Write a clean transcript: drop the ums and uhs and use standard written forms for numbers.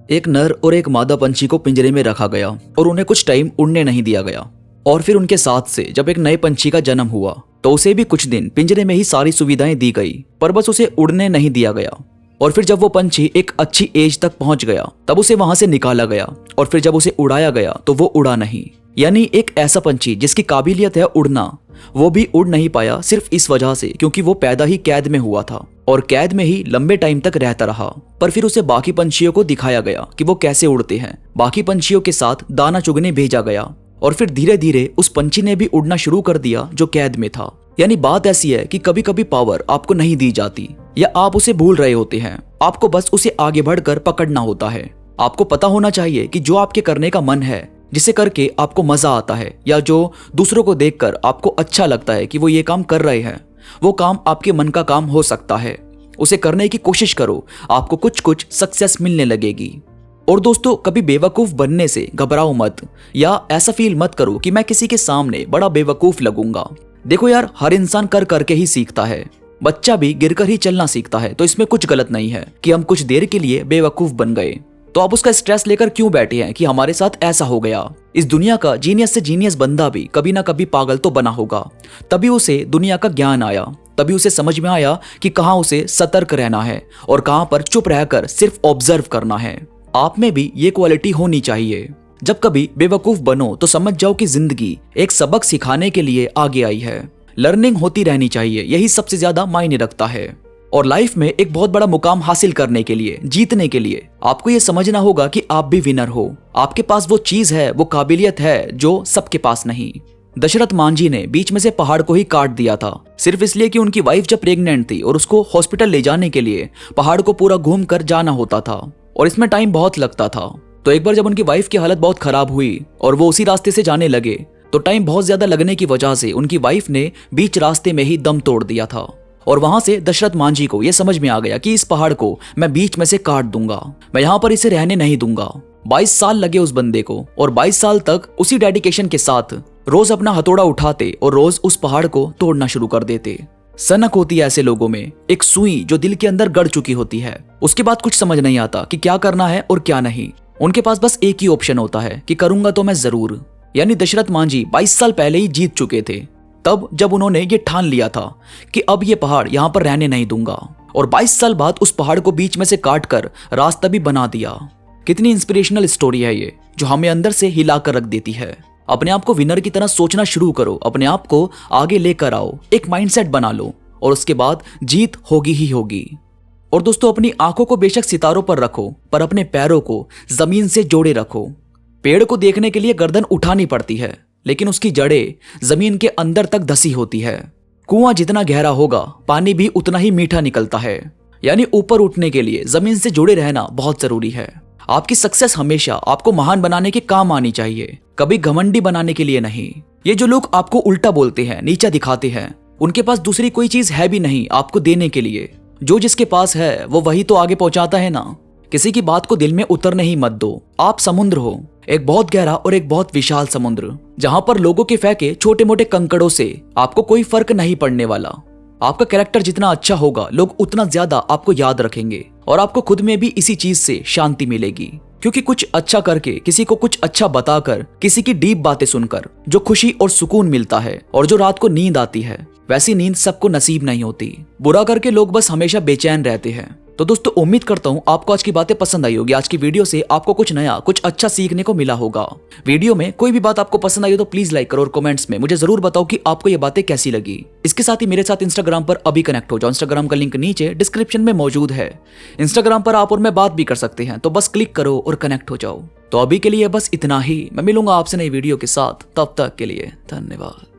एक नर और एक मादा पंछी को पिंजरे में रखा गया और उन्हें कुछ टाइम उड़ने नहीं दिया गया। और फिर उनके साथ से जब एक नए पंछी का जन्म हुआ तो उसे भी कुछ दिन पिंजरे में ही सारी सुविधाएं दी गई, पर बस उसे उड़ने नहीं दिया गया। और फिर जब वो पंछी एक अच्छी एज तक पहुंच गया तब उसे वहां से निकाला गया, और फिर जब उसे उड़ाया गया तो वो उड़ा नहीं। यानी एक ऐसा पंछी जिसकी काबिलियत है उड़ना, वो भी उड़ नहीं पाया सिर्फ इस वजह से क्योंकि वो पैदा ही कैद में हुआ था और कैद में ही लंबे टाइम तक रहता रहा। पर फिर उसे बाकी पंछियों को दिखाया गया कि वो कैसे उड़ते हैं। बाकी पंछियों के साथ दाना चुगने भेजा गया और फिर धीरे धीरे उस पंछी ने भी उड़ना शुरू कर दिया जो कैद में था। यानी बात ऐसी है कि कभी कभी पावर आपको नहीं दी जाती या आप उसे भूल रहे होते हैं, आपको बस उसे आगे बढ़कर पकड़ना होता है। आपको पता होना चाहिए कि जो आपके करने का मन है, जिसे करके आपको मजा आता है या जो दूसरों को देखकर आपको अच्छा लगता है कि वो ये काम कर रहे हैं, वो काम आपके मन का काम हो सकता है। उसे करने की कोशिश करो, आपको कुछ कुछ सक्सेस मिलने लगेगी। और दोस्तों, कभी बेवकूफ बनने से घबराओ मत या ऐसा फील मत करो कि मैं किसी के सामने बड़ा बेवकूफ लगूंगा। देखो यार, हर इंसान कर करके ही सीखता है। बच्चा भी गिरकर ही चलना सीखता है, तो इसमें कुछ गलत नहीं है कि हम कुछ देर के लिए बेवकूफ बन गए। तो आप उसका स्ट्रेस लेकर क्यों बैठे हैं कि हमारे साथ ऐसा हो गया। इस दुनिया का जीनियस से जीनियस बंदा भी कभी ना कभी पागल तो बना होगा। तभी उसे दुनिया का ज्ञान आया, तभी उसे समझ में आया कि कहाँ उसे सतर्क रहना है और कहाँ पर चुप रहकर सिर्फ ऑब्जर्व करना है। आप में भी ये क्वालिटी होनी चाहिए। जब कभी बेवकूफ बनो तो समझ जाओ कि जिंदगी एक सबक सिखाने के लिए आगे आई है। लर्निंग होती रहनी चाहिए, यही सबसे ज्यादा मायने रखता है। और लाइफ में एक बहुत बड़ा मुकाम हासिल करने के लिए, जीतने के लिए आपको ये समझना होगा कि आप भी विनर हो। आपके पास वो चीज है, वो काबिलियत है जो सबके पास नहीं। दशरथ मांझी ने बीच में से पहाड़ को ही काट दिया था, सिर्फ इसलिए कि उनकी वाइफ जब प्रेग्नेंट थी और उसको हॉस्पिटल ले जाने के लिए पहाड़ को पूरा घूम कर जाना होता था और इसमें टाइम बहुत लगता था। तो एक बार जब उनकी वाइफ की हालत बहुत खराब हुई और वो उसी रास्ते से जाने लगे तो टाइम बहुत ज्यादा लगने की वजह से उनकी वाइफ ने बीच रास्ते में ही दम तोड़ दिया था। और वहां से दशरथ मांझी को यह समझ में आ गया कि इस पहाड़ को मैं बीच में से काट दूंगा, मैं यहाँ पर इसे रहने नहीं दूंगा। 22 साल लगे उस बंदे को और 22 साल तक उसी डेडिकेशन के साथ रोज अपना हथौड़ा उठाते और रोज उस पहाड़ को तोड़ना शुरू कर देते। सनक होती है ऐसे लोगों में, एक सुई जो दिल के अंदर गड़ चुकी होती है। उसके बाद कुछ समझ नहीं आता कि क्या करना है और क्या नहीं। उनके पास बस एक ही ऑप्शन होता है कि करूंगा तो मैं जरूर। यानी दशरथ मांझी 22 साल पहले ही जीत चुके थे, तब जब उन्होंने ये ठान लिया था कि अब ये पहाड़ यहाँ पर रहने नहीं दूंगा। और 22 साल बाद उस पहाड़ को बीच में से काट कर रास्ता भी बना दिया। कितनी इंस्पिरेशनल स्टोरी है ये, जो हमें अंदर से हिला कर रख देती है। अपने आप को विनर की तरह सोचना शुरू करो, अपने आप को आगे लेकर आओ, एक माइंडसेट बना लो और उसके बाद जीत होगी ही होगी। और दोस्तों, अपनी आंखों को बेशक सितारों पर रखो, पर अपने पैरों को जमीन से जोड़े रखो। पेड़ को देखने के लिए गर्दन उठानी पड़ती है, लेकिन उसकी जड़ें जमीन के अंदर तक धसी होती है। कुआं जितना गहरा होगा, पानी भी उतना ही मीठा निकलता है। यानी ऊपर उठने के लिए जमीन से जुड़े रहना बहुत जरूरी है। आपकी सक्सेस हमेशा आपको महान बनाने के काम आनी चाहिए, कभी घमंडी बनाने के लिए नहीं। ये जो लोग आपको उल्टा बोलते हैं, नीचा दिखाते हैं, उनके पास दूसरी कोई चीज है भी नहीं आपको देने के लिए। जो जिसके पास है वो वही तो आगे पहुंचाता है ना। किसी की बात को दिल में उतरने ही मत दो। आप समुद्र हो, एक बहुत गहरा और एक बहुत विशाल समुद्र, जहां पर लोगों के फेंके छोटे मोटे कंकड़ों से आपको कोई फर्क नहीं पड़ने वाला। आपका कैरेक्टर जितना अच्छा होगा, लोग उतना ज्यादा आपको याद रखेंगे और आपको खुद में भी इसी चीज से शांति मिलेगी। क्योंकि कुछ अच्छा करके, किसी को कुछ अच्छा बताकर, किसी की डीप बातें सुनकर जो खुशी और सुकून मिलता है और जो रात को नींद आती है, वैसी नींद सबको नसीब नहीं होती। बुरा करके लोग बस हमेशा बेचैन रहते हैं। तो दोस्तों, उम्मीद करता हूँ आपको आज की बातें पसंद आई होगी। आज की वीडियो से आपको कुछ नया, कुछ अच्छा सीखने को मिला होगा। वीडियो में कोई भी बात आपको पसंद आई हो तो प्लीज लाइक करो और कमेंट्स में मुझे जरूर बताओ कि आपको ये बातें कैसी लगी। इसके साथ ही मेरे साथ इंस्टाग्राम पर अभी कनेक्ट हो जाओ। इंस्टाग्राम का लिंक नीचे डिस्क्रिप्शन में मौजूद है। इंस्टाग्राम पर आप और मैं बात भी कर सकते हैं, तो बस क्लिक करो और कनेक्ट हो जाओ। तो अभी के लिए बस इतना ही। मैं मिलूंगा आपसे नई वीडियो के साथ, तब तक के लिए धन्यवाद।